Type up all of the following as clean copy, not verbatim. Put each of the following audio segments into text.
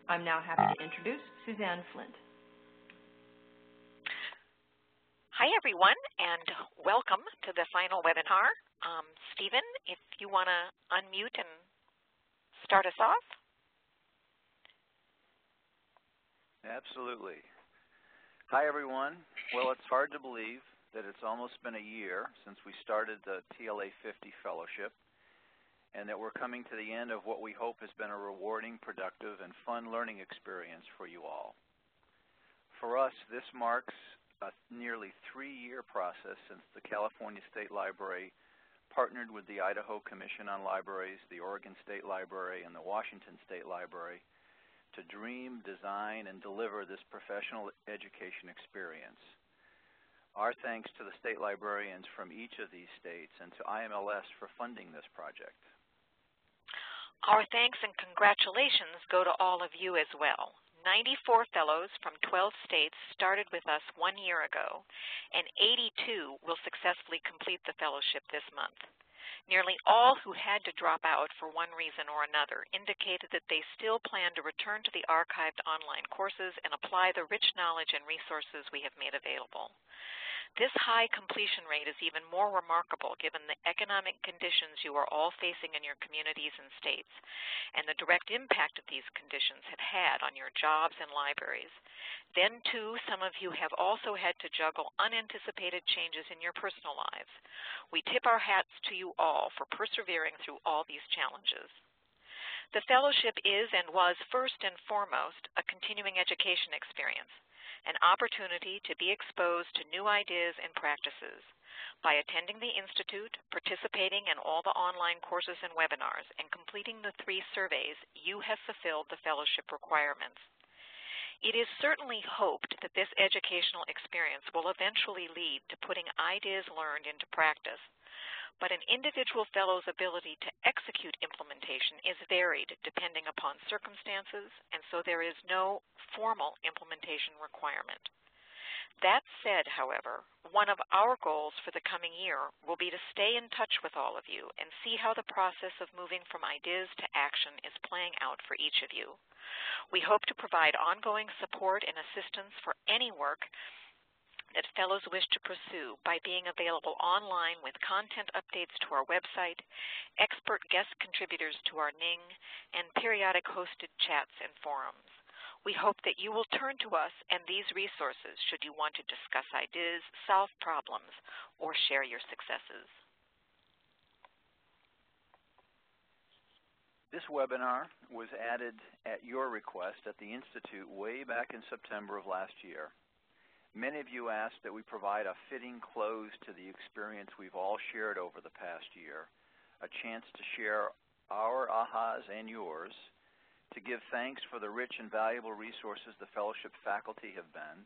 I'm now happy to introduce Suzanne Flint. Hi, everyone, and welcome to the final webinar. Stephen, if you want to unmute and start us off. Absolutely. Hi, everyone. Well, it's hard to believe that it's almost been a year since we started the TLA50 Fellowship, and that we're coming to the end of what we hope has been a rewarding, productive, and fun learning experience for you all. For us, this marks a nearly 3-year process since the California State Library partnered with the Idaho Commission on Libraries, the Oregon State Library, and the Washington State Library to dream, design, and deliver this professional education experience. Our thanks to the state librarians from each of these states and to IMLS for funding this project. Our thanks and congratulations go to all of you as well. 94 fellows from 12 states started with us 1 year ago, and 82 will successfully complete the fellowship this month. Nearly all who had to drop out for one reason or another indicated that they still plan to return to the archived online courses and apply the rich knowledge and resources we have made available. This high completion rate is even more remarkable given the economic conditions you are all facing in your communities and states, and the direct impact of these conditions have had on your jobs and libraries. Then, too, some of you have also had to juggle unanticipated changes in your personal lives. We tip our hats to you all for persevering through all these challenges. The fellowship is and was first and foremost a continuing education experience, an opportunity to be exposed to new ideas and practices. By attending the Institute, participating in all the online courses and webinars, and completing the 3 surveys, you have fulfilled the fellowship requirements. It is certainly hoped that this educational experience will eventually lead to putting ideas learned into practice, but an individual fellow's ability to execute implementation is varied depending upon circumstances, and so there is no formal implementation requirement. That said, however, one of our goals for the coming year will be to stay in touch with all of you and see how the process of moving from ideas to action is playing out for each of you. We hope to provide ongoing support and assistance for any work that fellows wish to pursue by being available online with content updates to our website, expert guest contributors to our NING, and periodic hosted chats and forums. We hope that you will turn to us and these resources should you want to discuss ideas, solve problems, or share your successes. This webinar was added at your request at the Institute way back in September of last year. Many of you asked that we provide a fitting close to the experience we've all shared over the past year, a chance to share our ahas and yours, to give thanks for the rich and valuable resources the fellowship faculty have been,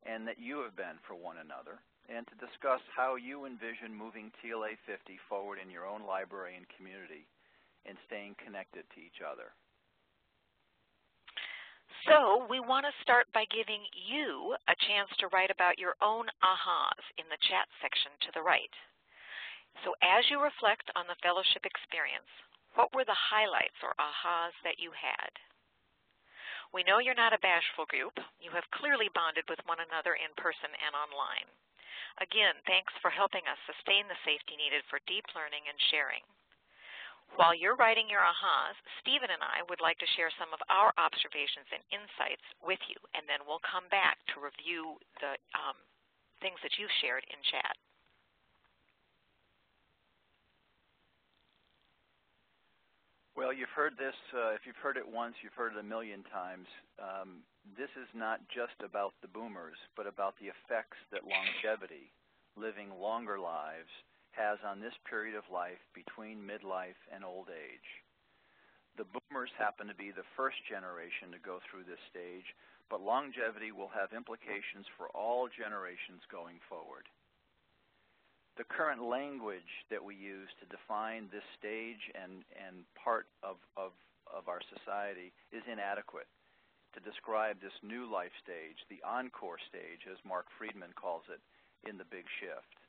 and that you have been for one another, and to discuss how you envision moving TLA50 forward in your own library and community and staying connected to each other. So we want to start by giving you a chance to write about your own ahas in the chat section to the right. So as you reflect on the fellowship experience, what were the highlights or ahas that you had? We know you're not a bashful group. You have clearly bonded with one another in person and online. Again, thanks for helping us sustain the safety needed for deep learning and sharing. While you're writing your ahas, Stephen and I would like to share some of our observations and insights with you, and then we'll come back to review the things that you've shared in chat. Well, you've heard this, if you've heard it once, you've heard it a million times. This is not just about the boomers, but about the effects that longevity, living longer lives, has on this period of life between midlife and old age. The boomers happen to be the first generation to go through this stage, but longevity will have implications for all generations going forward. The current language that we use to define this stage and part of our society is inadequate to describe this new life stage, the encore stage, as Mark Friedman calls it, in The Big Shift.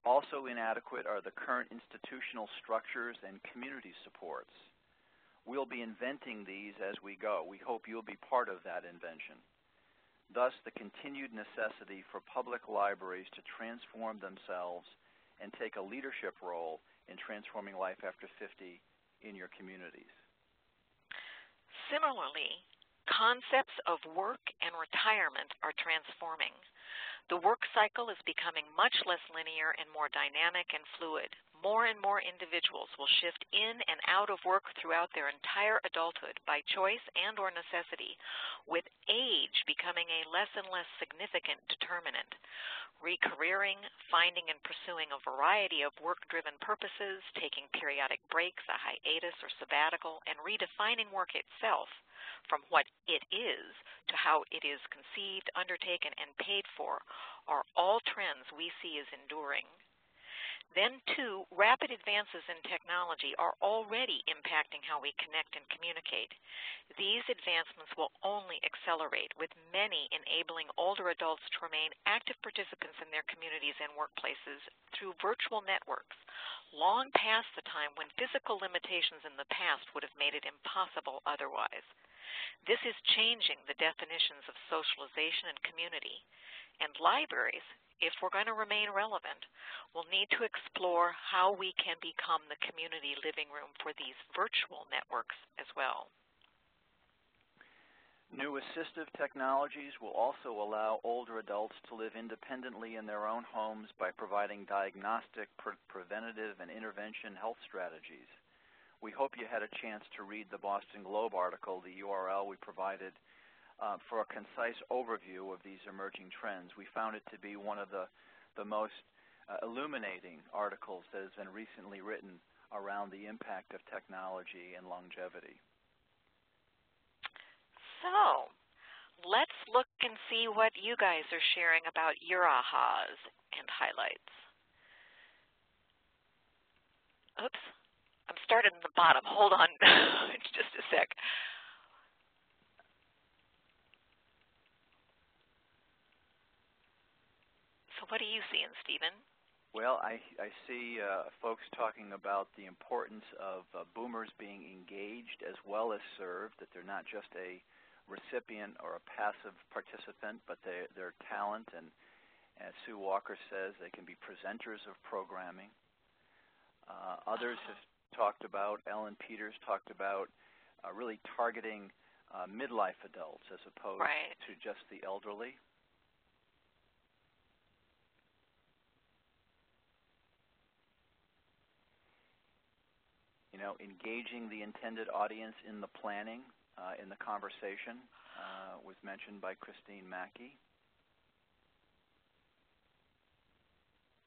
Also inadequate are the current institutional structures and community supports. We'll be inventing these as we go. We hope you'll be part of that invention. Thus, the continued necessity for public libraries to transform themselves and take a leadership role in transforming life after 50 in your communities. Similarly, concepts of work and retirement are transforming. The work cycle is becoming much less linear and more dynamic and fluid. More and more individuals will shift in and out of work throughout their entire adulthood by choice and or necessity, with age becoming a less and less significant determinant. Recareering, finding and pursuing a variety of work-driven purposes, taking periodic breaks, a hiatus or sabbatical, and redefining work itself from what it is to how it is conceived, undertaken, and paid for are all trends we see as enduring. Then, too, rapid advances in technology are already impacting how we connect and communicate. These advancements will only accelerate, with many enabling older adults to remain active participants in their communities and workplaces through virtual networks, long past the time when physical limitations in the past would have made it impossible otherwise. This is changing the definitions of socialization and community, and libraries, if we're going to remain relevant, will need to explore how we can become the community living room for these virtual networks as well. New assistive technologies will also allow older adults to live independently in their own homes by providing diagnostic, preventative, and intervention health strategies. We hope you had a chance to read the Boston Globe article, the URL we provided, for a concise overview of these emerging trends. We found it to be one of the most illuminating articles that has been recently written around the impact of technology and longevity. So, let's look and see what you guys are sharing about your ahas and highlights. Oops, I'm starting at the bottom. Hold on just a sec. So what are you seeing, Stephen? Well, I see folks talking about the importance of boomers being engaged as well as served, that they're not just a recipient or a passive participant, but their talent, and as Sue Walker says, they can be presenters of programming. Others have talked about, Ellen Peters talked about really targeting midlife adults as opposed to just the elderly. You know, engaging the intended audience in the planning, in the conversation, was mentioned by Christine Mackey.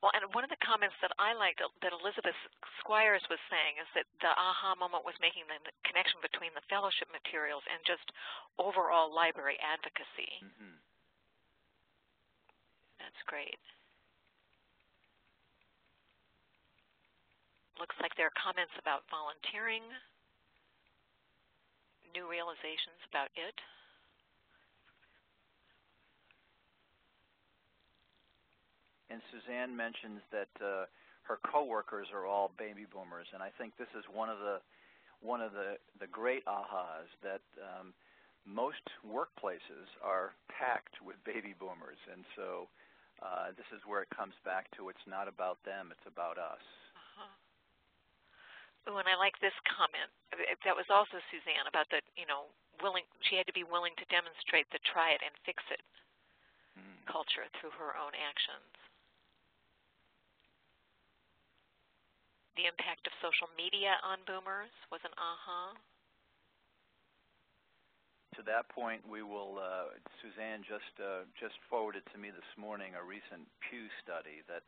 Well, and one of the comments that I liked that Elizabeth Squires was saying is that the aha moment was making the connection between the fellowship materials and just overall library advocacy. Mm-hmm. That's great. Looks like there are comments about volunteering, new realizations about it. And Suzanne mentions that her coworkers are all baby boomers, and I think this is one of the great ahas, that most workplaces are packed with baby boomers, and so this is where it comes back to, it's not about them, it's about us. Ooh, and I like this comment. That was also Suzanne about the, she had to be willing to demonstrate the try it and fix it culture through her own actions. The impact of social media on boomers was an aha. To that point, we will. Suzanne just forwarded to me this morning a recent Pew study that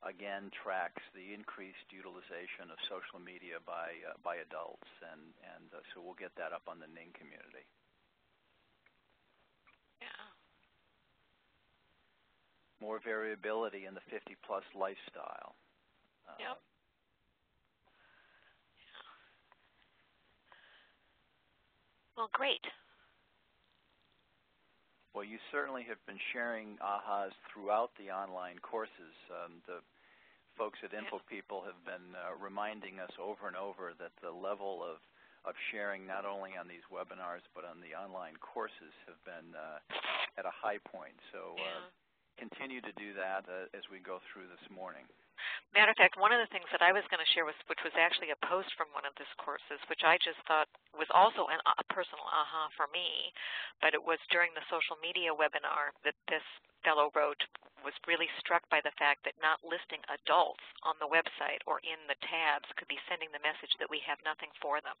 again tracks the increased utilization of social media by adults, and so we'll get that up on the Ning community. Yeah. More variability in the 50-plus lifestyle. Yep. Well, great. Well, you certainly have been sharing ahas throughout the online courses. The folks at InfoPeople have been reminding us over and over that the level of of sharing not only on these webinars but on the online courses have been at a high point. So continue to do that as we go through this morning. Matter of fact, one of the things that I was going to share, which was actually a post from one of these courses, which I just thought was also a personal aha for me, but it was during the social media webinar that this fellow wrote, was really struck by the fact that not listing adults on the website or in the tabs could be sending the message that we have nothing for them.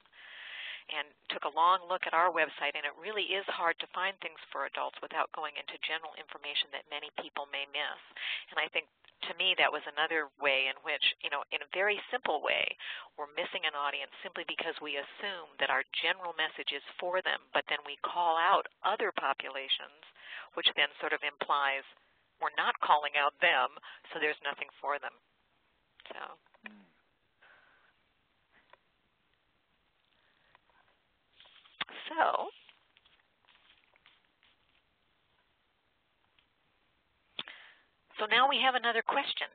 And took a long look at our website, and it really is hard to find things for adults without going into general information that many people may miss. And I think, to me, that was another way in which, in a very simple way, we're missing an audience simply because we assume that our general message is for them, but then we call out other populations, which then sort of implies we're not calling out them, so there's nothing for them. So now we have another question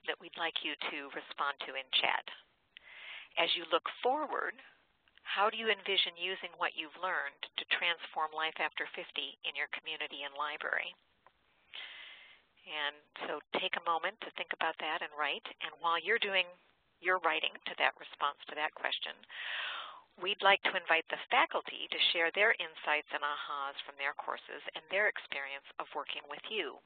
that we'd like you to respond to in chat. As you look forward, how do you envision using what you've learned to transform life after 50 in your community and library? And so take a moment to think about that and write. And while you're doing your writing to that response to that question, we'd like to invite the faculty to share their insights and ahas from their courses and their experience of working with you.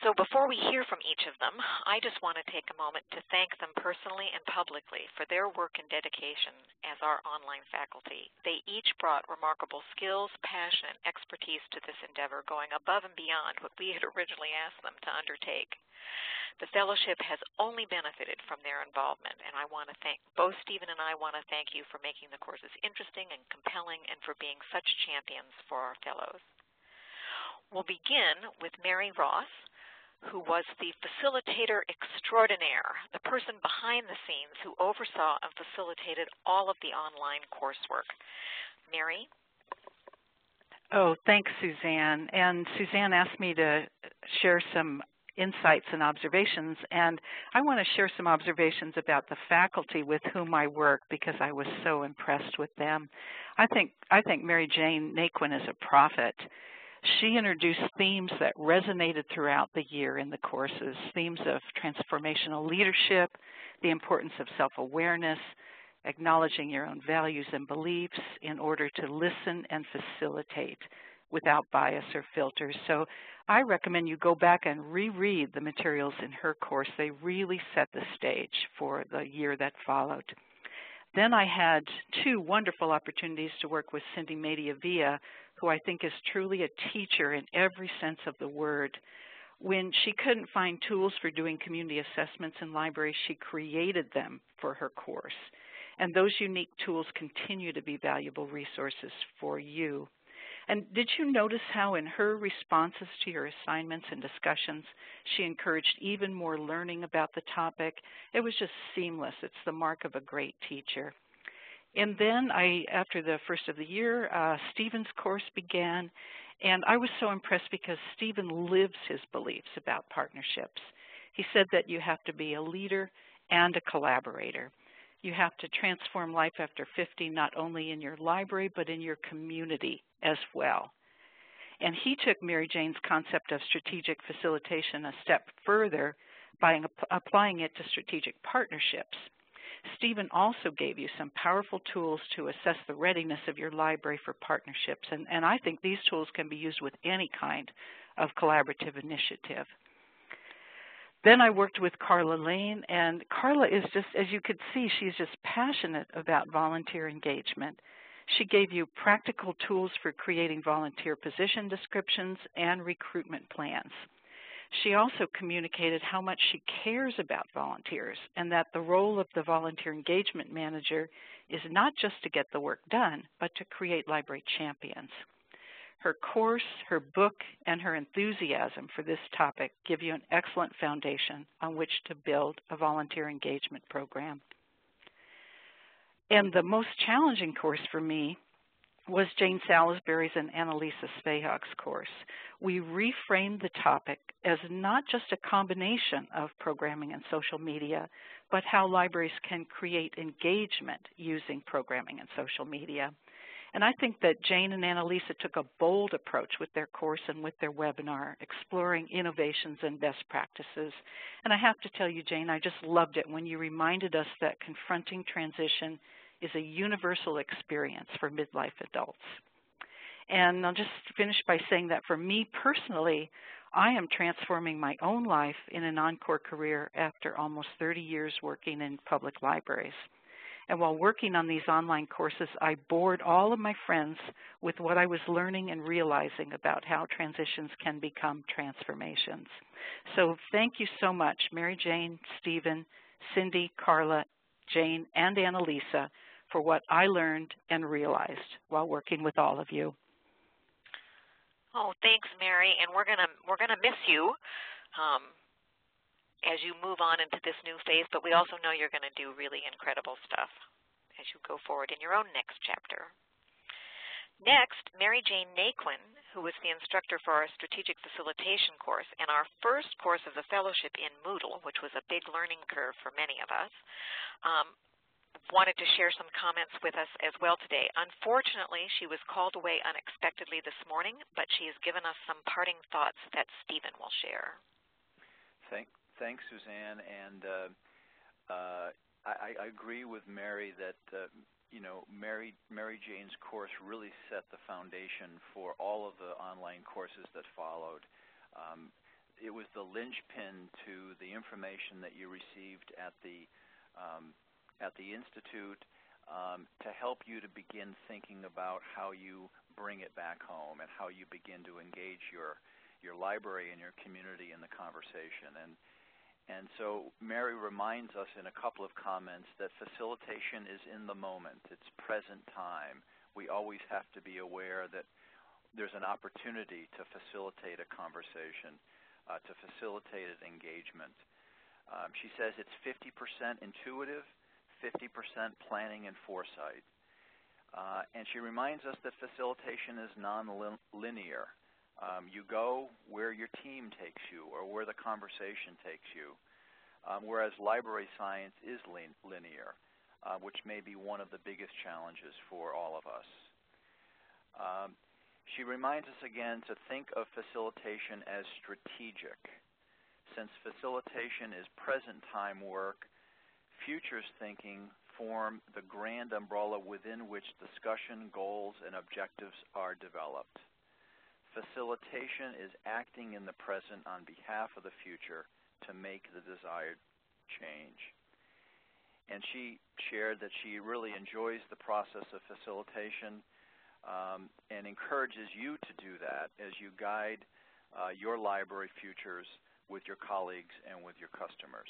So before we hear from each of them, I just want to take a moment to thank them personally and publicly for their work and dedication as our online faculty. They each brought remarkable skills, passion, and expertise to this endeavor, going above and beyond what we had originally asked them to undertake. The fellowship has only benefited from their involvement, and I want to thank both Stephen and I want to thank you for making the courses interesting and compelling and for being such champions for our fellows. We'll begin with Mary Ross, who was the facilitator extraordinaire, the person behind the scenes who oversaw and facilitated all of the online coursework. Mary? Oh, thanks, Suzanne. And Suzanne asked me to share some insights and observations, and I want to share some observations about the faculty with whom I work because I was so impressed with them. I think Mary Jane Naquin is a prophet. She introduced themes that resonated throughout the year in the courses, themes of transformational leadership, the importance of self-awareness, acknowledging your own values and beliefs in order to listen and facilitate without bias or filters. So I recommend you go back and reread the materials in her course. They really set the stage for the year that followed. Then I had two wonderful opportunities to work with Cindy Mediavilla, who I think is truly a teacher in every sense of the word. When she couldn't find tools for doing community assessments in libraries, she created them for her course. And those unique tools continue to be valuable resources for you. And did you notice how in her responses to your assignments and discussions, she encouraged even more learning about the topic? It was just seamless. It's the mark of a great teacher. And then after the first of the year, Stephen's course began, and I was so impressed because Stephen lives his beliefs about partnerships. He said that you have to be a leader and a collaborator. You have to transform life after 50, not only in your library, but in your community as well. And he took Mary Jane's concept of strategic facilitation a step further by applying it to strategic partnerships. Stephen also gave you some powerful tools to assess the readiness of your library for partnerships, and I think these tools can be used with any kind of collaborative initiative. Then I worked with Carla Lehn, and Carla is just, as you could see, she's just passionate about volunteer engagement. She gave you practical tools for creating volunteer position descriptions and recruitment plans. She also communicated how much she cares about volunteers and that the role of the volunteer engagement manager is not just to get the work done, but to create library champions. Her course, her book, and her enthusiasm for this topic give you an excellent foundation on which to build a volunteer engagement program. And the most challenging course for me was Jane Salisbury's and Annalisa Spahak's course. We reframed the topic as not just a combination of programming and social media, but how libraries can create engagement using programming and social media. And I think that Jane and Annalisa took a bold approach with their course and with their webinar, exploring innovations and best practices. And I have to tell you, Jane, I just loved it when you reminded us that confronting transition is a universal experience for midlife adults. And I'll just finish by saying that for me personally, I am transforming my own life in an encore career after almost 30 years working in public libraries. And while working on these online courses, I bored all of my friends with what I was learning and realizing about how transitions can become transformations. So thank you so much, Mary Jane, Stephen, Cindy, Carla, Jane, and Annalisa, for what I learned and realized while working with all of you. Oh, thanks, Mary, and we're gonna miss you as you move on into this new phase, but we also know you're going to do really incredible stuff as you go forward in your own next chapter. Next, Mary Jane Naquin, who was the instructor for our Strategic Facilitation course and our first course of the fellowship in Moodle, which was a big learning curve for many of us, wanted to share some comments with us as well today. Unfortunately, she was called away unexpectedly this morning, but she has given us some parting thoughts that Stephen will share. Thanks, Suzanne, and I agree with Mary that Mary Jane's course really set the foundation for all of the online courses that followed. It was the linchpin to the information that you received at the Institute to help you to begin thinking about how you bring it back home and how you begin to engage your library and your community in the conversation. And so Mary reminds us in a couple of comments that facilitation is in the moment. It's present time. We always have to be aware that there's an opportunity to facilitate a conversation, to facilitate an engagement. She says it's 50% intuitive, 50% planning and foresight. And she reminds us that facilitation is non-linear. You go where your team takes you or where the conversation takes you, whereas library science is linear, which may be one of the biggest challenges for all of us. She reminds us again to think of facilitation as strategic. Since facilitation is present time work, futures thinking form the grand umbrella within which discussion, goals, and objectives are developed. Facilitation is acting in the present on behalf of the future to make the desired change. And she shared that she really enjoys the process of facilitation and encourages you to do that as you guide your library futures with your colleagues and with your customers.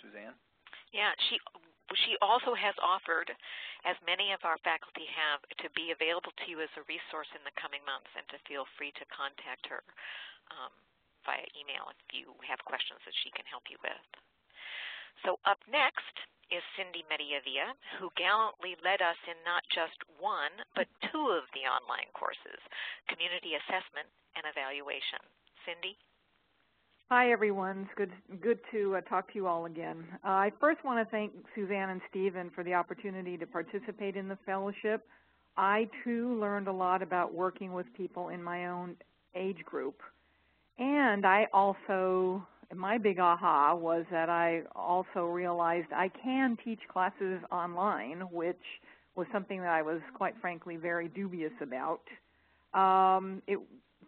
Suzanne? Yeah, she also has offered, as many of our faculty have, to be available to you as a resource in the coming months and to feel free to contact her via email if you have questions that she can help you with. So up next is Cindy Mediavilla, who gallantly led us in not just one, but two of the online courses, Community Assessment and Evaluation. Cindy? Hi, everyone. It's good to talk to you all again. I first want to thank Suzanne and Stephen for the opportunity to participate in the fellowship. I, too, learned a lot about working with people in my own age group. And I also, my big aha was that I also realized I can teach classes online, which was something that I was, quite frankly, very dubious about.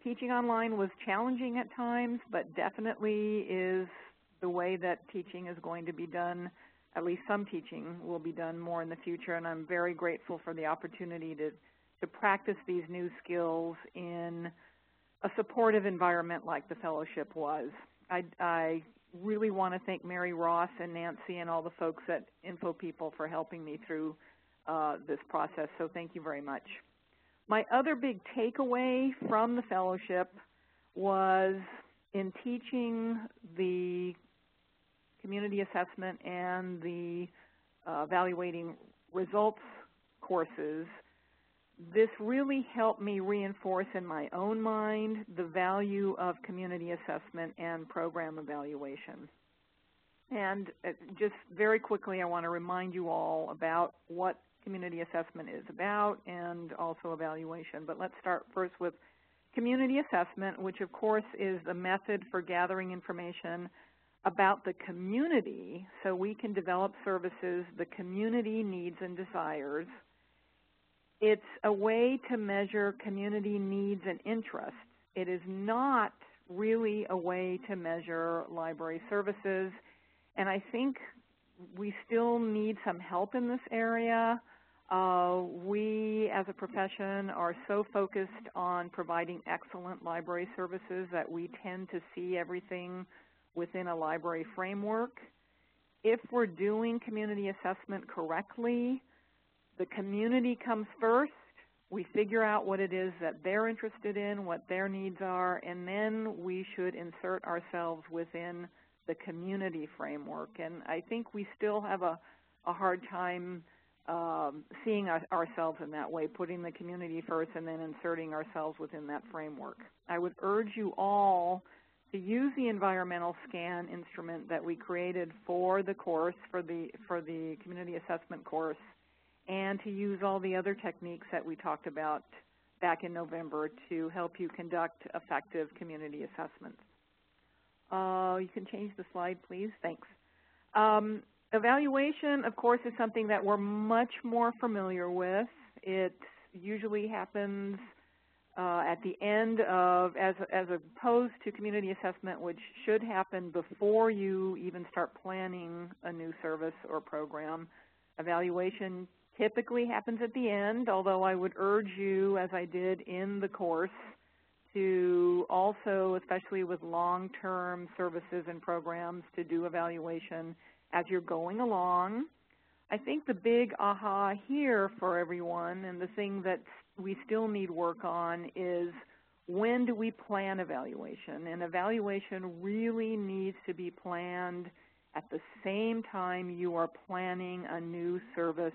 Teaching online was challenging at times, but definitely is the way that teaching is going to be done. At least some teaching will be done more in the future, and I'm very grateful for the opportunity to practice these new skills in a supportive environment like the fellowship was. I really want to thank Mary Ross and Nancy and all the folks at InfoPeople for helping me through this process, so thank you very much. My other big takeaway from the fellowship was in teaching the community assessment and the evaluating results courses, this really helped me reinforce in my own mind the value of community assessment and program evaluation. And just very quickly, I want to remind you all about what community assessment is about and also evaluation. But let's start first with community assessment, which of course is the method for gathering information about the community so we can develop services the community needs and desires. It's a way to measure community needs and interests. It is not really a way to measure library services, and I think we still need some help in this area. We as a profession are so focused on providing excellent library services that we tend to see everything within a library framework. If we're doing community assessment correctly, the community comes first. We figure out what it is that they're interested in, what their needs are, and then we should insert ourselves within the community framework. And I think we still have a hard time seeing ourselves in that way, putting the community first and then inserting ourselves within that framework. I would urge you all to use the environmental scan instrument that we created for the course, for the community assessment course, and to use all the other techniques that we talked about back in November to help you conduct effective community assessments. You can change the slide, please. Thanks. Evaluation, of course, is something that we're much more familiar with. It usually happens at the end of, as opposed to community assessment, which should happen before you even start planning a new service or program. Evaluation typically happens at the end, although I would urge you, as I did in the course, to also, especially with long-term services and programs, to do evaluation as you're going along. I think the big aha here for everyone, and the thing that we still need work on, is when do we plan evaluation? And evaluation really needs to be planned at the same time you are planning a new service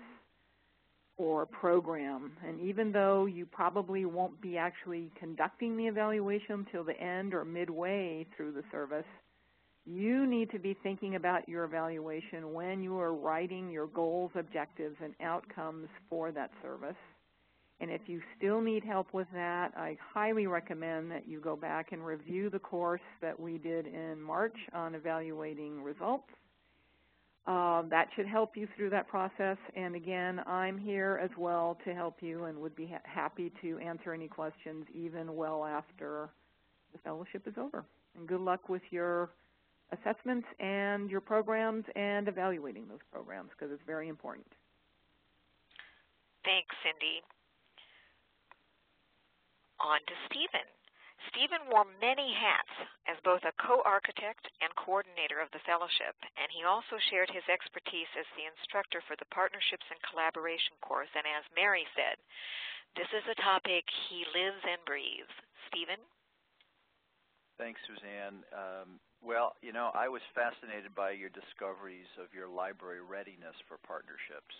or program. And even though you probably won't be actually conducting the evaluation till the end or midway through the service, you need to be thinking about your evaluation when you are writing your goals, objectives, and outcomes for that service. And if you still need help with that, I highly recommend that you go back and review the course that we did in March on evaluating results. That should help you through that process. And again, I'm here as well to help you and would be happy to answer any questions even well after the fellowship is over. And good luck with your assessments and your programs and evaluating those programs, because it's very important. Thanks, Cindy. On to Stephen. Stephen wore many hats as both a co-architect and coordinator of the fellowship, and he also shared his expertise as the instructor for the Partnerships and Collaboration course. And as Mary said, this is a topic he lives and breathes. Stephen? Thanks, Suzanne. Well, you know, I was fascinated by your discoveries of your library readiness for partnerships.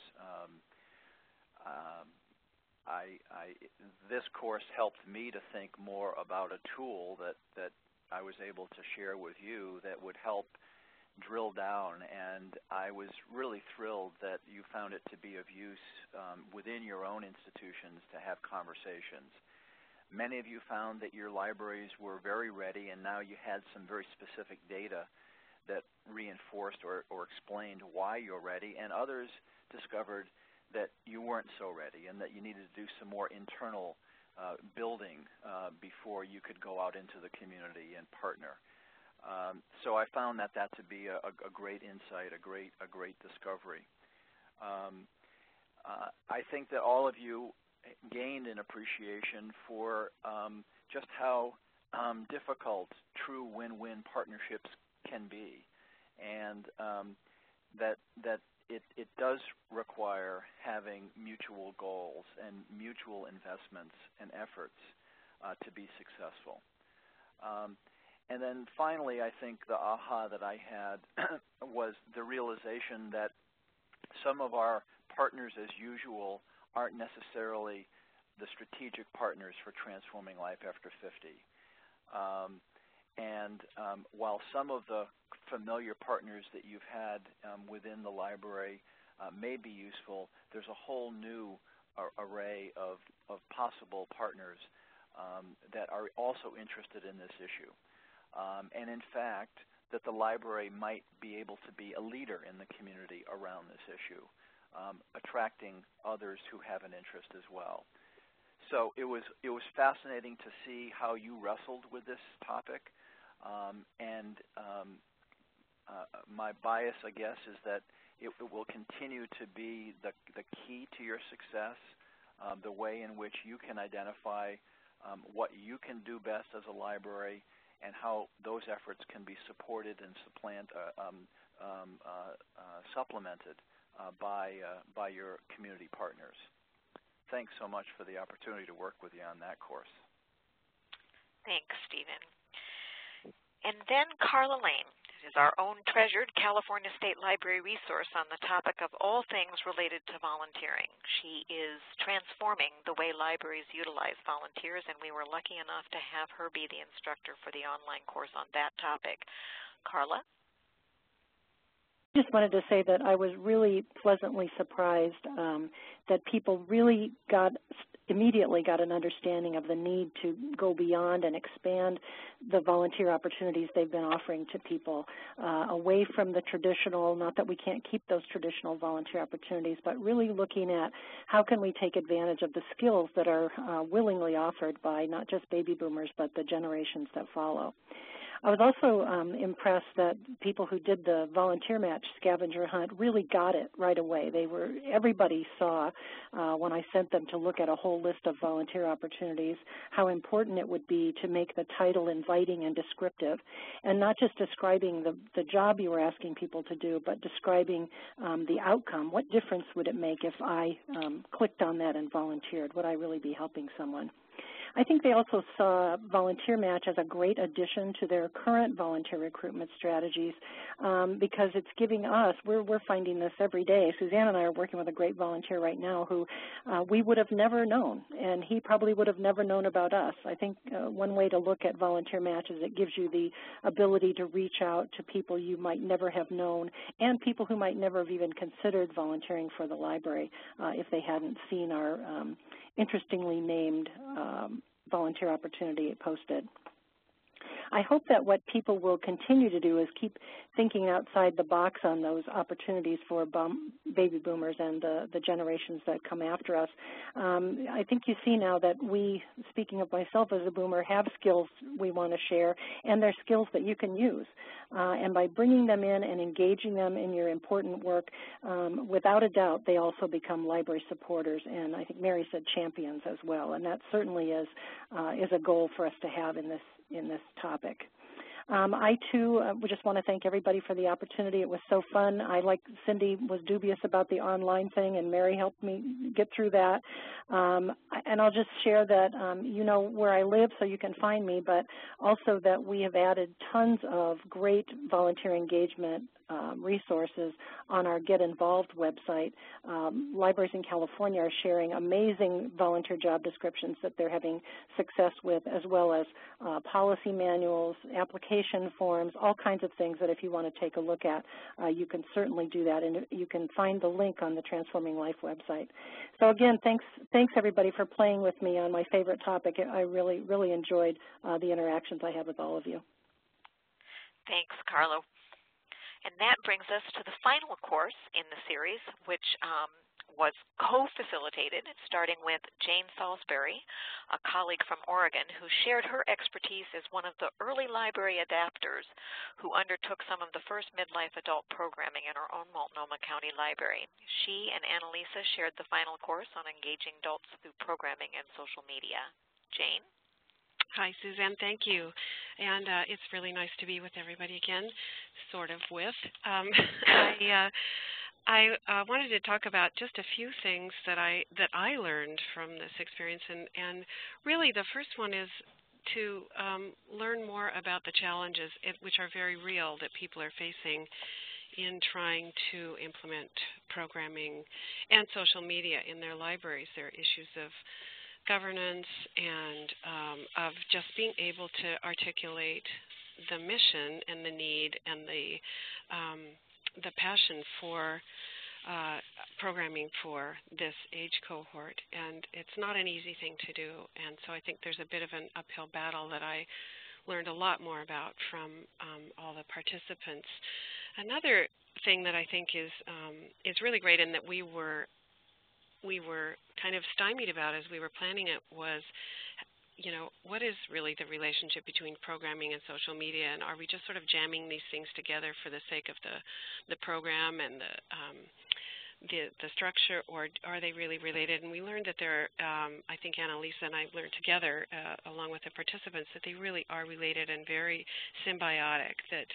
This course helped me to think more about a tool that I was able to share with you that would help drill down, and I was really thrilled that you found it to be of use within your own institutions to have conversations. Many of you found that your libraries were very ready, and now you had some very specific data that reinforced or explained why you're ready, and others discovered that you weren't so ready and that you needed to do some more internal building before you could go out into the community and partner. So I found that to be a great insight, a great discovery. I think that all of you gained an appreciation for just how difficult true win-win partnerships can be, and that it does require having mutual goals and mutual investments and efforts to be successful. And then finally, I think the aha that I had was the realization that some of our partners, as usual, aren't necessarily the strategic partners for transforming life after 50. While some of the familiar partners that you've had within the library may be useful, there's a whole new array of possible partners that are also interested in this issue. And in fact, that the library might be able to be a leader in the community around this issue, attracting others who have an interest as well. So it was fascinating to see how you wrestled with this topic. My bias, I guess, is that it will continue to be the key to your success, the way in which you can identify what you can do best as a library and how those efforts can be supported and supplemented by your community partners. Thanks so much for the opportunity to work with you on that course. Thanks, Stephen. And then Carla Lehn is our own treasured California State Library resource on the topic of all things related to volunteering. She is transforming the way libraries utilize volunteers, and we were lucky enough to have her be the instructor for the online course on that topic. Carla? I just wanted to say that I was really pleasantly surprised that people really immediately got an understanding of the need to go beyond and expand the volunteer opportunities they've been offering to people, away from the traditional, not that we can't keep those traditional volunteer opportunities, but really looking at how can we take advantage of the skills that are willingly offered by not just baby boomers, but the generations that follow. I was also impressed that people who did the volunteer match scavenger hunt really got it right away. Everybody saw when I sent them to look at a whole list of volunteer opportunities how important it would be to make the title inviting and descriptive, and not just describing the job you were asking people to do, but describing the outcome. What difference would it make if I clicked on that and volunteered? Would I really be helping someone? I think they also saw Volunteer Match as a great addition to their current volunteer recruitment strategies because it's giving us, we're finding this every day. Suzanne and I are working with a great volunteer right now who we would have never known, and he probably would have never known about us. I think one way to look at Volunteer Match is it gives you the ability to reach out to people you might never have known and people who might never have even considered volunteering for the library if they hadn't seen our interestingly named volunteer opportunity posted. I hope that what people will continue to do is keep thinking outside the box on those opportunities for baby boomers and the generations that come after us. I think you see now that we, speaking of myself as a boomer, have skills we want to share, and they're skills that you can use. And by bringing them in and engaging them in your important work, without a doubt, they also become library supporters, and I think Mary said champions as well, and that certainly is a goal for us to have in this topic. I, too, would just want to thank everybody for the opportunity. It was so fun. Like Cindy, was dubious about the online thing, and Mary helped me get through that. And I'll just share that you know where I live, so you can find me, but also that we have added tons of great volunteer engagement resources on our Get Involved website. Libraries in California are sharing amazing volunteer job descriptions that they're having success with, as well as policy manuals, application forms, all kinds of things that if you want to take a look at, you can certainly do that, and you can find the link on the Transforming Life website. So again, thanks everybody for playing with me on my favorite topic. I really, really enjoyed the interactions I had with all of you. Thanks, Carla. And that brings us to the final course in the series, which was co-facilitated, starting with Jane Salisbury, a colleague from Oregon, who shared her expertise as one of the early library adapters who undertook some of the first midlife adult programming in our own Multnomah County Library. She and Annalisa shared the final course on engaging adults through programming and social media. Jane? Hi, Suzanne. Thank you. And it's really nice to be with everybody again, sort of with. I wanted to talk about just a few things that I learned from this experience, and really the first one is to learn more about the challenges, which are very real, that people are facing in trying to implement programming and social media in their libraries. There are issues of governance and of just being able to articulate the mission and the need and the passion for programming for this age cohort. And it's not an easy thing to do. And so I think there's a bit of an uphill battle that I learned a lot more about from all the participants. Another thing that I think is really great and that we were kind of stymied about as we were planning it was, you know, what is really the relationship between programming and social media, and are we just sort of jamming these things together for the sake of the program and the structure, or are they really related? And we learned that there, I think Annalisa and I learned together, along with the participants, that they really are related and very symbiotic, that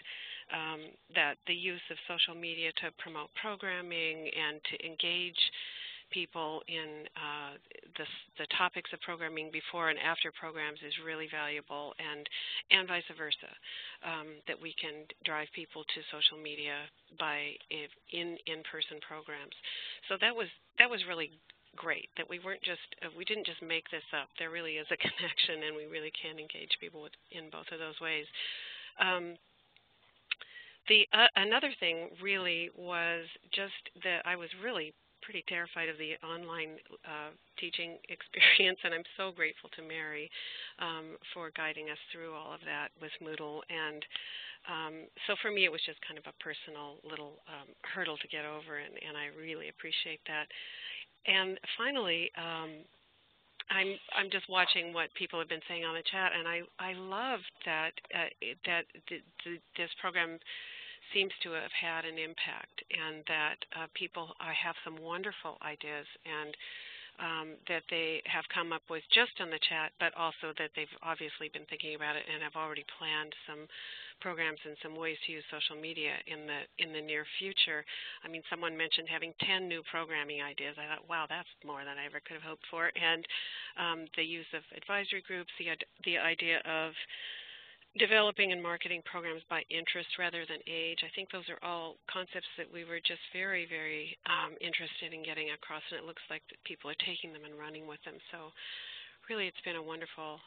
the use of social media to promote programming and to engage people in the topics of programming before and after programs is really valuable, and vice versa, that we can drive people to social media by in-person programs. So that was really great, that we didn't just make this up. There really is a connection, and we really can engage people in both of those ways. Another thing really was just that I was really pretty terrified of the online teaching experience, and I'm so grateful to Mary for guiding us through all of that with Moodle. And so for me, it was just kind of a personal little hurdle to get over, and I really appreciate that. And finally, I'm just watching what people have been saying on the chat, and I love that this program seems to have had an impact, and that people have some wonderful ideas, and that they have come up with just on the chat, but also that they've obviously been thinking about it and have already planned some programs and some ways to use social media in the near future. I mean, someone mentioned having 10 new programming ideas. I thought, wow, that's more than I ever could have hoped for. And the use of advisory groups, the idea of developing and marketing programs by interest rather than age. I think those are all concepts that we were just very, very interested in getting across, and it looks like that people are taking them and running with them. So really it's been a wonderful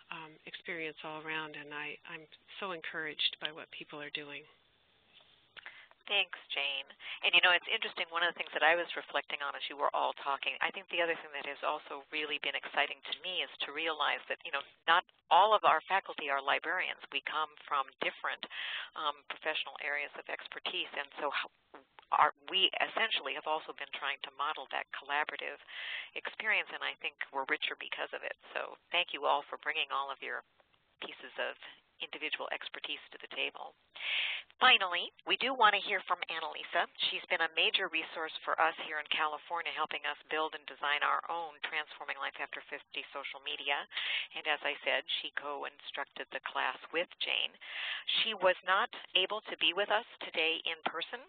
experience all around, and I'm so encouraged by what people are doing. Thanks, Jane. And, you know, it's interesting, one of the things that I was reflecting on as you were all talking, I think the other thing that has also really been exciting to me is to realize that, you know, not all of our faculty are librarians. We come from different professional areas of expertise, and so we essentially have also been trying to model that collaborative experience, and I think we're richer because of it. So thank you all for bringing all of your pieces of individual expertise to the table. Finally, we do want to hear from Annalisa. She's been a major resource for us here in California, helping us build and design our own Transforming Life After 50 social media. And as I said, she co-instructed the class with Jane. She was not able to be with us today in person,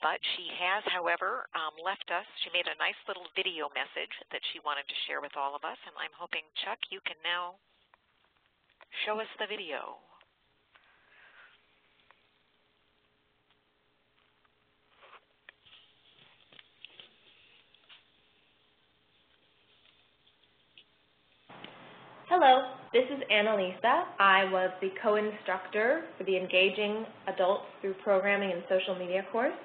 but she has, however, left us. She made a nice little video message that she wanted to share with all of us, and I'm hoping, Chuck, you can now show us the video. Hello, this is Annalisa. I was the co-instructor for the Engaging Adults Through Programming and Social Media course.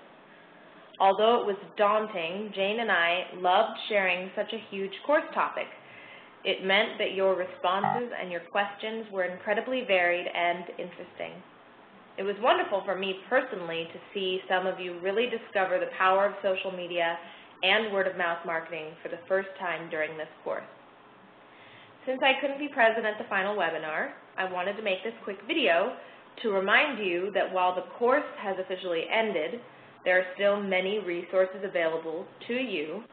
Although it was daunting, Jane and I loved sharing such a huge course topic. It meant that your responses and your questions were incredibly varied and interesting. It was wonderful for me personally to see some of you really discover the power of social media and word-of-mouth marketing for the first time during this course. Since I couldn't be present at the final webinar, I wanted to make this quick video to remind you that while the course has officially ended, there are still many resources available to you.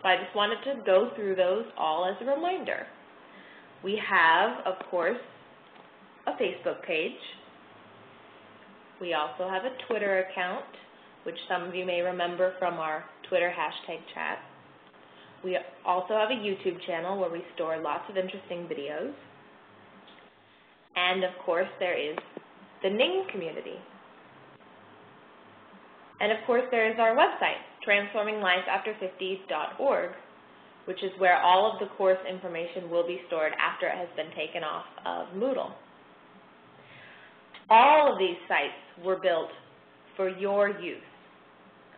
So I just wanted to go through those all as a reminder. We have, of course, a Facebook page. We also have a Twitter account, which some of you may remember from our Twitter hashtag chat. We also have a YouTube channel where we store lots of interesting videos. And of course, there is the Ning community. And of course, there is our website, transforminglifeafter50.org, which is where all of the course information will be stored after it has been taken off of Moodle. All of these sites were built for your use.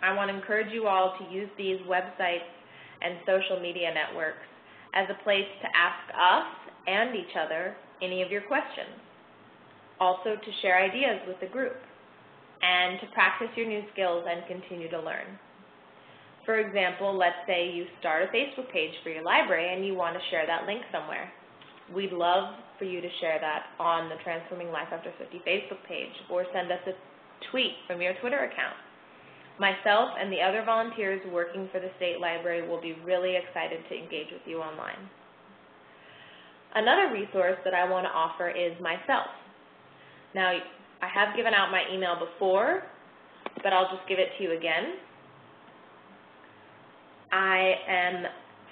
I want to encourage you all to use these websites and social media networks as a place to ask us and each other any of your questions. Also to share ideas with the group and to practice your new skills and continue to learn. For example, let's say you start a Facebook page for your library and you want to share that link somewhere. We'd love for you to share that on the Transforming Life After 50 Facebook page or send us a tweet from your Twitter account. Myself and the other volunteers working for the State Library will be really excited to engage with you online. Another resource that I want to offer is myself. Now, I have given out my email before, but I'll just give it to you again. I am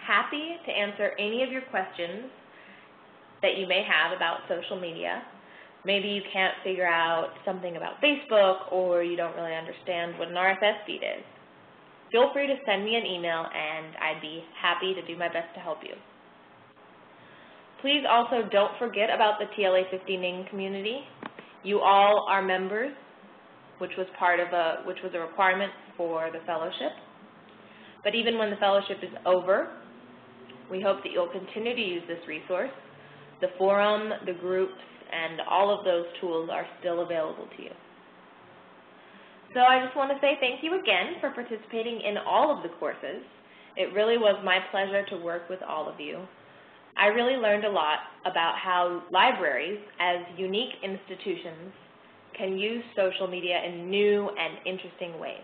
happy to answer any of your questions that you may have about social media. Maybe you can't figure out something about Facebook or you don't really understand what an RSS feed is. Feel free to send me an email and I'd be happy to do my best to help you. Please also don't forget about the TLA50 NING community. You all are members, which was a requirement for the fellowship. But even when the fellowship is over, we hope that you'll continue to use this resource. The forum, the groups, and all of those tools are still available to you. So I just want to say thank you again for participating in all of the courses. It really was my pleasure to work with all of you. I really learned a lot about how libraries, as unique institutions, can use social media in new and interesting ways.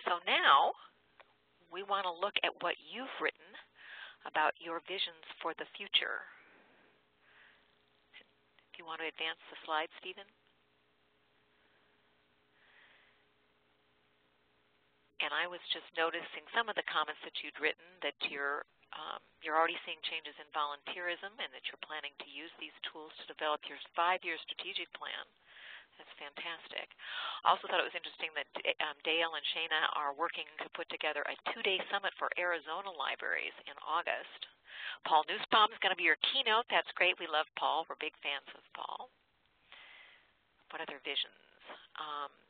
So now we want to look at what you've written about your visions for the future. If you want to advance the slide, Stephen. And I was just noticing some of the comments that you'd written, that you're already seeing changes in volunteerism and that you're planning to use these tools to develop your 5-year strategic plan. That's fantastic. I also thought it was interesting that Dale and Shana are working to put together a 2-day summit for Arizona libraries in August. Paul Nussbaum is going to be your keynote. That's great. We love Paul. We're big fans of Paul. What other visions?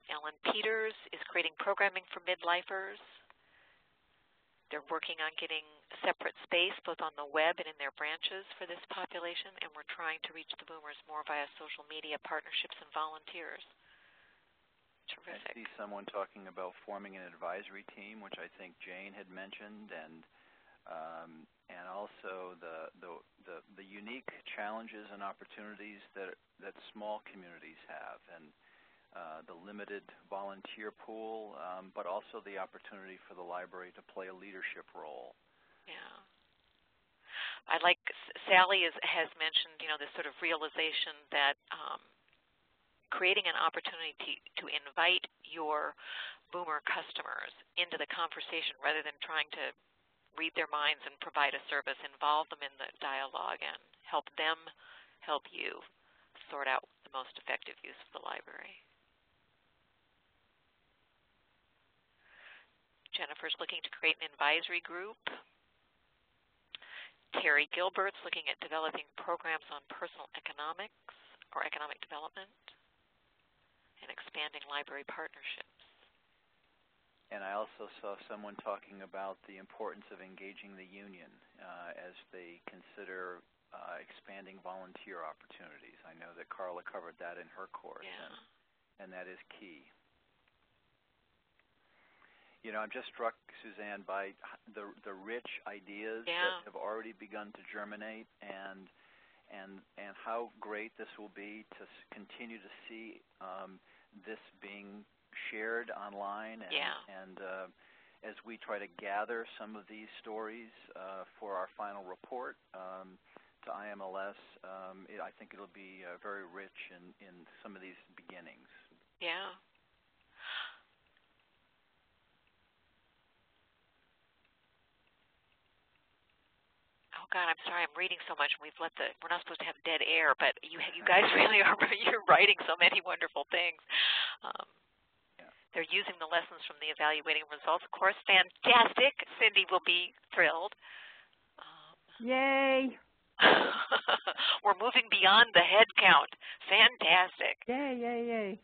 Ellen Peters is creating programming for midlifers. They're working on getting separate space both on the web and in their branches for this population, and we're trying to reach the boomers more via social media partnerships and volunteers. Terrific. I see someone talking about forming an advisory team, which I think Jane had mentioned, and also the unique challenges and opportunities that small communities have, and the limited volunteer pool, but also the opportunity for the library to play a leadership role. Yeah. I like Sally has mentioned, this sort of realization that creating an opportunity to invite your boomer customers into the conversation rather than trying to read their minds and provide a service, involve them in the dialogue and help them help you sort out the most effective use of the library. Jennifer's looking to create an advisory group. Terry Gilbert's looking at developing programs on personal economics or economic development and expanding library partnerships. And I also saw someone talking about the importance of engaging the union as they consider expanding volunteer opportunities. I know that Carla covered that in her course, and that is key. I'm just struck, Suzanne, by the rich ideas that have already begun to germinate, and how great this will be to continue to see this being shared online, and as we try to gather some of these stories for our final report to IMLS, I think it'll be very rich in some of these beginnings. Yeah. God, I'm sorry, I'm reading so much. We're not supposed to have dead air, but you guys really are. You're writing so many wonderful things. They're using the lessons from the evaluating results course. Fantastic. Cindy will be thrilled. Yay! We're moving beyond the head count. Fantastic. Yay, yay, yay.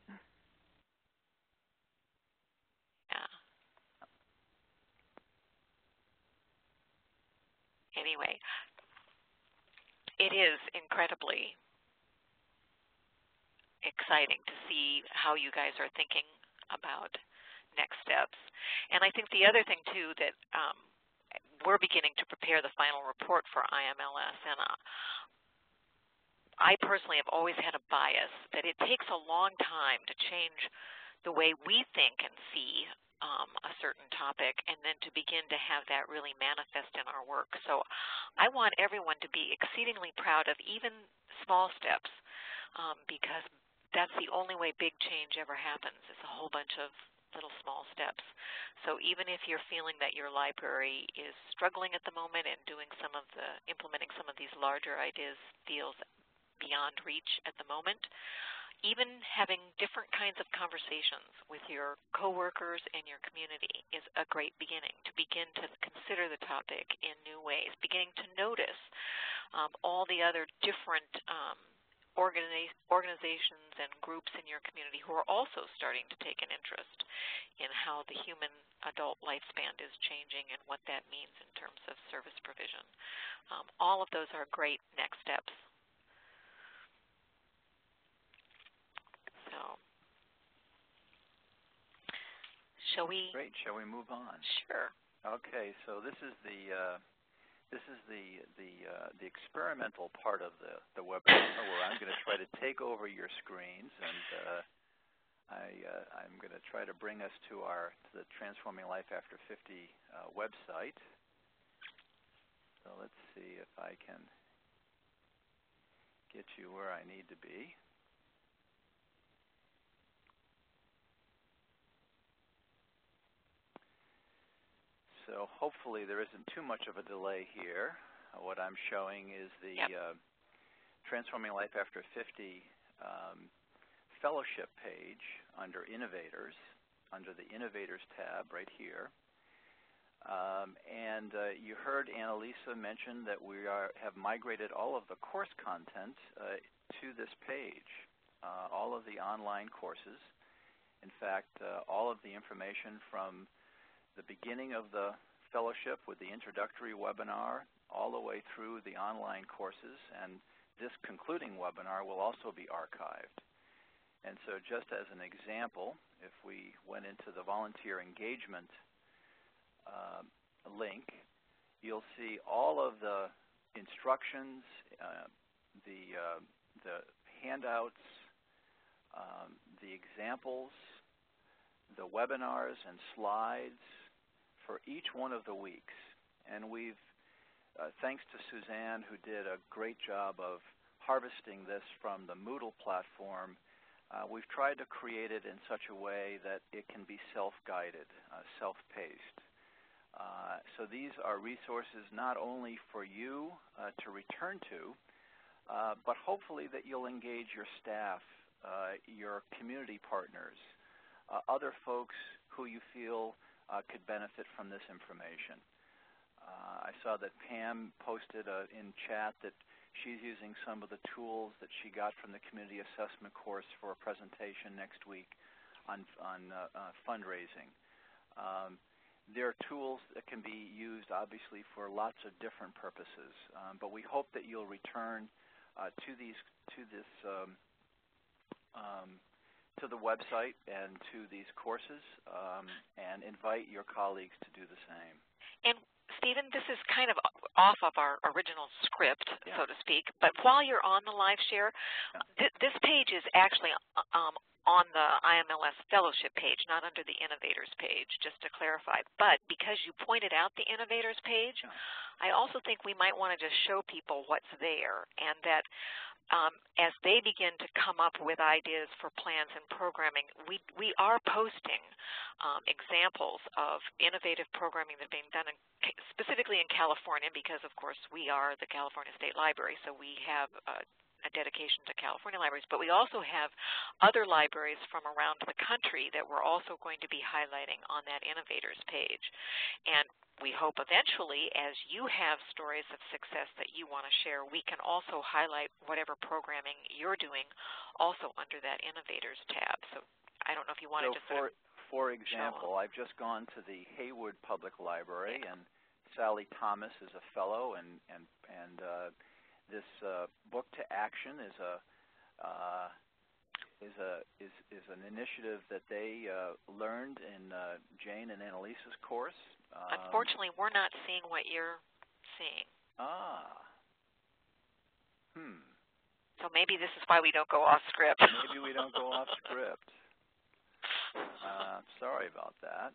Yeah. Anyway, it is incredibly exciting to see how you guys are thinking about next steps. And I think the other thing, too, that we're beginning to prepare the final report for IMLS, and I personally have always had a bias that it takes a long time to change the way we think and see a certain topic, and then to begin to have that really manifest in our work. So I want everyone to be exceedingly proud of even small steps, because that's the only way big change ever happens, is a whole bunch of little small steps. So even if you're feeling that your library is struggling at the moment and implementing some of these larger ideas feels beyond reach at the moment, even having different kinds of conversations with your coworkers and your community is a great beginning, to begin to consider the topic in new ways, beginning to notice all the other different organizations and groups in your community who are also starting to take an interest in how the human adult lifespan is changing and what that means in terms of service provision. All of those are great next steps. So, shall we? Great. Shall we move on? Sure. Okay. So this is the experimental part of the webinar where I'm going to try to take over your screens, and I'm going to try to bring us to the Transforming Life After 50 website. So let's see if I can get you where I need to be. So hopefully there isn't too much of a delay here. What I'm showing is the Transforming Life After 50 fellowship page under Innovators, under the Innovators tab right here. And you heard Annalisa mention that we have migrated all of the course content to this page, all of the online courses. In fact, all of the information from the beginning of the fellowship with the introductory webinar all the way through the online courses, and this concluding webinar will also be archived. And so just as an example, if we went into the volunteer engagement link, you'll see all of the instructions, the handouts, the examples, the webinars and slides for each one of the weeks. And we've, thanks to Suzanne, who did a great job of harvesting this from the Moodle platform, we've tried to create it in such a way that it can be self-guided, self-paced. So these are resources not only for you to return to, but hopefully that you'll engage your staff, your community partners, other folks who you feel could benefit from this information. I saw that Pam posted in chat that she's using some of the tools that she got from the community assessment course for a presentation next week on fundraising. There are tools that can be used, obviously, for lots of different purposes, but we hope that you'll return to the website and to these courses, and invite your colleagues to do the same. And Stephen, this is kind of off of our original script, so to speak, but while you're on the live share, this page is actually on the IMLS fellowship page, not under the innovators page, just to clarify. But because you pointed out the innovators page, I also think we might want to just show people what's there, and that as they begin to come up with ideas for plans and programming, we are posting examples of innovative programming that's being done specifically in California, because of course we are the California State Library, so we have a dedication to California libraries, but we also have other libraries from around the country that we're also going to be highlighting on that innovators page. And we hope eventually, as you have stories of success that you want to share, we can also highlight whatever programming you're doing also under that innovators tab. So I don't know if you want to just for example, I've just gone to the Haywood Public Library, and Sally Thomas is a fellow, and this book to action is an initiative that they learned in Jane and Annalisa's course. Unfortunately, we're not seeing what you're seeing. So maybe this is why we don't go off script. Maybe we don't go off script. Sorry about that.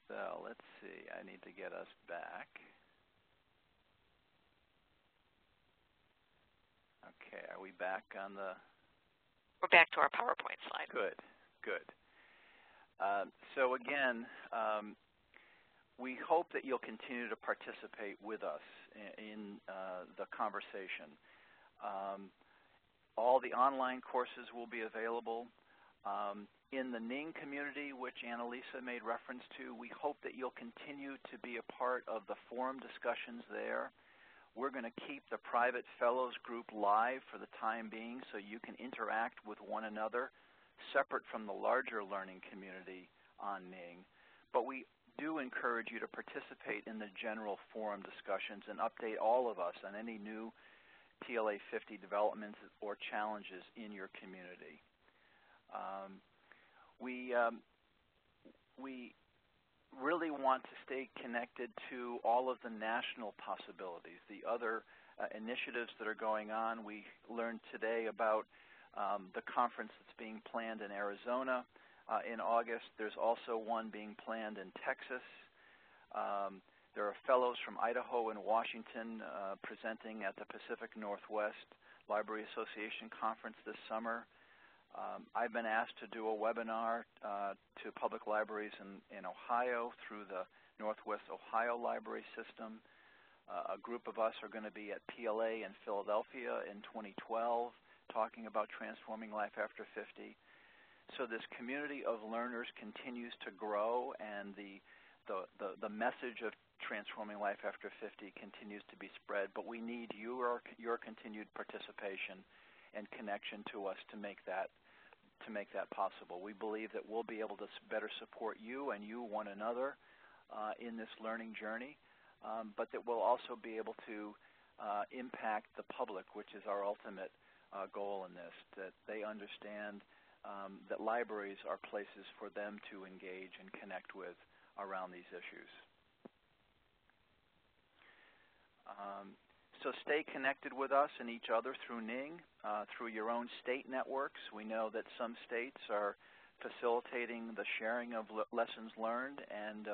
So let's see. I need to get us back. Okay, are we back on the... We're back to our PowerPoint slide. Good, good. So again, we hope that you'll continue to participate with us in the conversation. All the online courses will be available. In the Ning community, which Annalisa made reference to, we hope that you'll continue to be a part of the forum discussions there. We're going to keep the private fellows group live for the time being so you can interact with one another separate from the larger learning community on Ning. But we do encourage you to participate in the general forum discussions and update all of us on any new TLA50 developments or challenges in your community. We really want to stay connected to all of the national possibilities, the other initiatives that are going on. We learned today about the conference that's being planned in Arizona in August. There's also one being planned in Texas. There are fellows from Idaho and Washington presenting at the Pacific Northwest Library Association Conference this summer. I've been asked to do a webinar to public libraries in Ohio through the Northwest Ohio Library System. A group of us are going to be at TLA in Philadelphia in 2012 talking about transforming life after 50. So this community of learners continues to grow, and the message of transforming life after 50 continues to be spread, but we need your continued participation and connection to us to make that possible. We believe that we'll be able to better support you and you one another in this learning journey, but that we'll also be able to impact the public, which is our ultimate goal in this, that they understand that libraries are places for them to engage and connect with around these issues. So stay connected with us and each other through Ning, through your own state networks. We know that some states are facilitating the sharing of lessons learned, and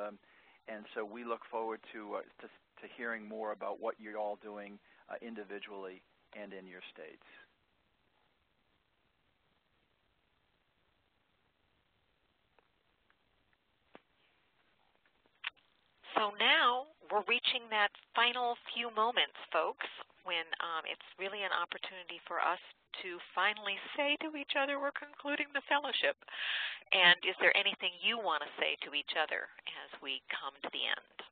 so we look forward to hearing more about what you're all doing individually and in your states. So now we're reaching that final few moments, folks, when it's really an opportunity for us to finally say to each other, we're concluding the fellowship. And is there anything you want to say to each other as we come to the end?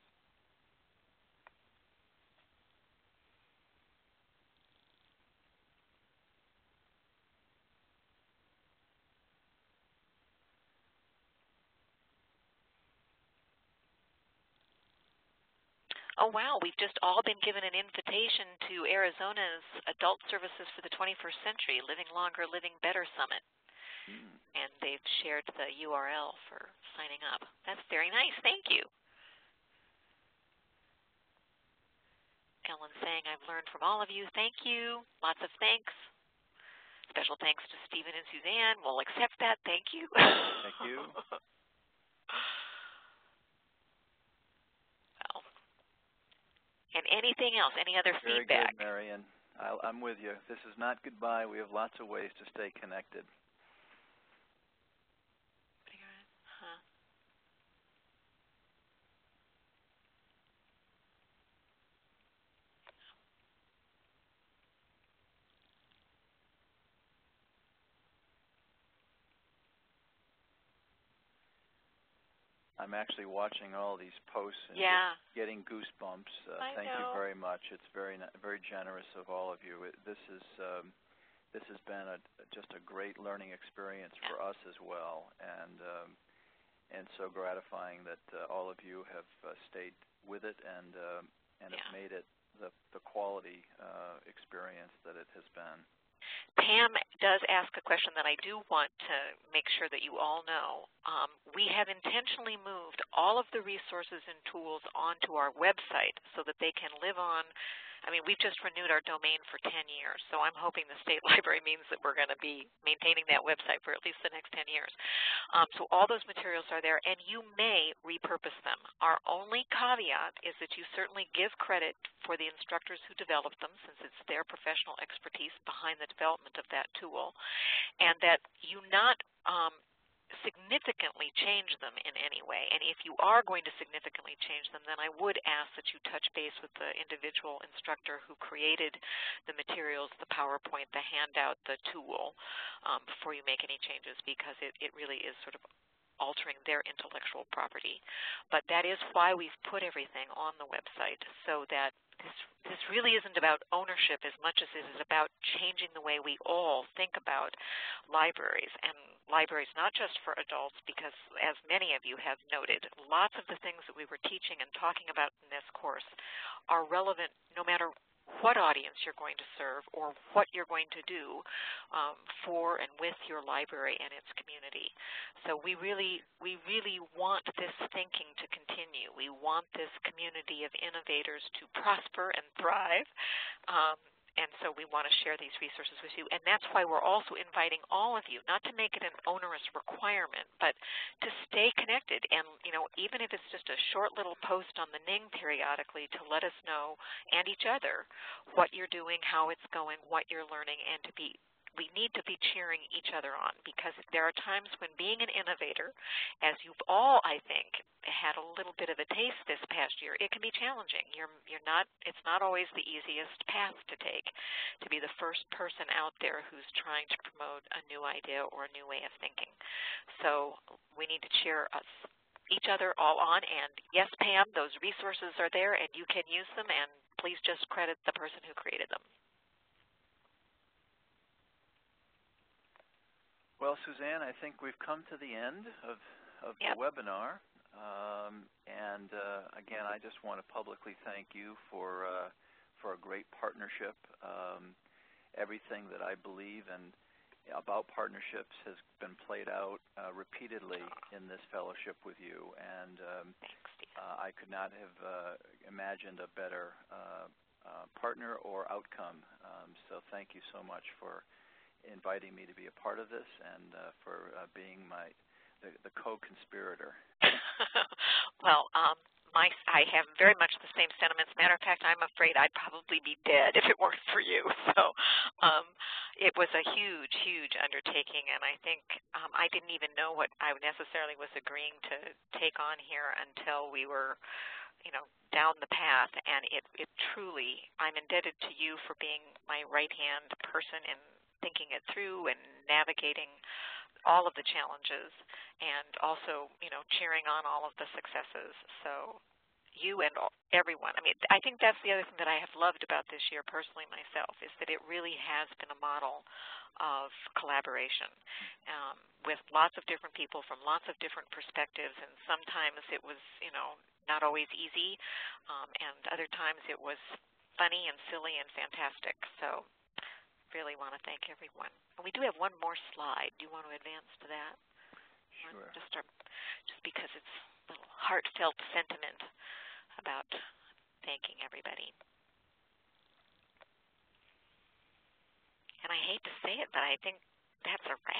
Oh, wow, we've just all been given an invitation to Arizona's Adult Services for the 21st Century, Living Longer, Living Better Summit. And they've shared the URL for signing up. That's very nice. Thank you. Ellen saying, I've learned from all of you. Thank you. Lots of thanks. Special thanks to Stephen and Suzanne. We'll accept that. Thank you. Thank you. Well, and anything else? Any other feedback? Very good, Marion. I'm with you. This is not goodbye. We have lots of ways to stay connected. I'm actually watching all these posts and getting goosebumps. Thank you very much. It's very generous of all of you. This has been just a great learning experience for us as well, and so gratifying that all of you have stayed with it and have made it the quality experience that it has been. Pam does ask a question that I do want to make sure that you all know. We have intentionally moved all of the resources and tools onto our website so that they can live on. I mean, we've just renewed our domain for 10 years, so I'm hoping the State Library means that we're going to be maintaining that website for at least the next 10 years. So all those materials are there, and you may repurpose them. Our only caveat is that you certainly give credit for the instructors who developed them, since it's their professional expertise behind the development of that tool, and that you not significantly change them in any way. And if you are going to significantly change them, then I would ask that you touch base with the individual instructor who created the materials, the PowerPoint, the handout, the tool, before you make any changes, because it really is sort of altering their intellectual property. But that is why we've put everything on the website, so that this really isn't about ownership as much as it is about changing the way we all think about libraries, and libraries not just for adults, because as many of you have noted, lots of the things that we were teaching and talking about in this course are relevant no matter what audience you're going to serve or what you're going to do for and with your library and its community. So we really want this thinking to continue. We want this community of innovators to prosper and thrive. And so we want to share these resources with you. And that's why we're also inviting all of you, not to make it an onerous requirement, but to stay connected. And, you know, even if it's just a short little post on the Ning periodically, to let us know, and each other, what you're doing, how it's going, what you're learning, and we need to be cheering each other on, because there are times when being an innovator, as you've all, I think, had a little bit of a taste this past year, it can be challenging. It's not always the easiest path to take, to be the first person out there who's trying to promote a new idea or a new way of thinking. So we need to cheer each other all on. And yes, Pam, those resources are there and you can use them, and please just credit the person who created them. Well, Suzanne, I think we've come to the end of the webinar. And again, I just want to publicly thank you for a great partnership. Everything that I believe in about partnerships has been played out repeatedly in this fellowship with you. And I could not have imagined a better partner or outcome. So thank you so much for inviting me to be a part of this, and for being the co-conspirator. Well, I have very much the same sentiments. Matter of fact, I'm afraid I'd probably be dead if it weren't for you. So it was a huge, huge undertaking, and I think I didn't even know what I necessarily was agreeing to take on here until we were, down the path. And it truly, I'm indebted to you for being my right-hand person in thinking it through and navigating all of the challenges, and also, cheering on all of the successes. So you and everyone, I think that's the other thing that I have loved about this year personally myself, is that it really has been a model of collaboration with lots of different people from lots of different perspectives, and sometimes it was, not always easy, and other times it was funny and silly and fantastic. So really want to thank everyone. And we do have one more slide. Do you want to advance to that? Sure. Just because it's a little heartfelt sentiment about thanking everybody. And I hate to say say it, but I think that's a wrap.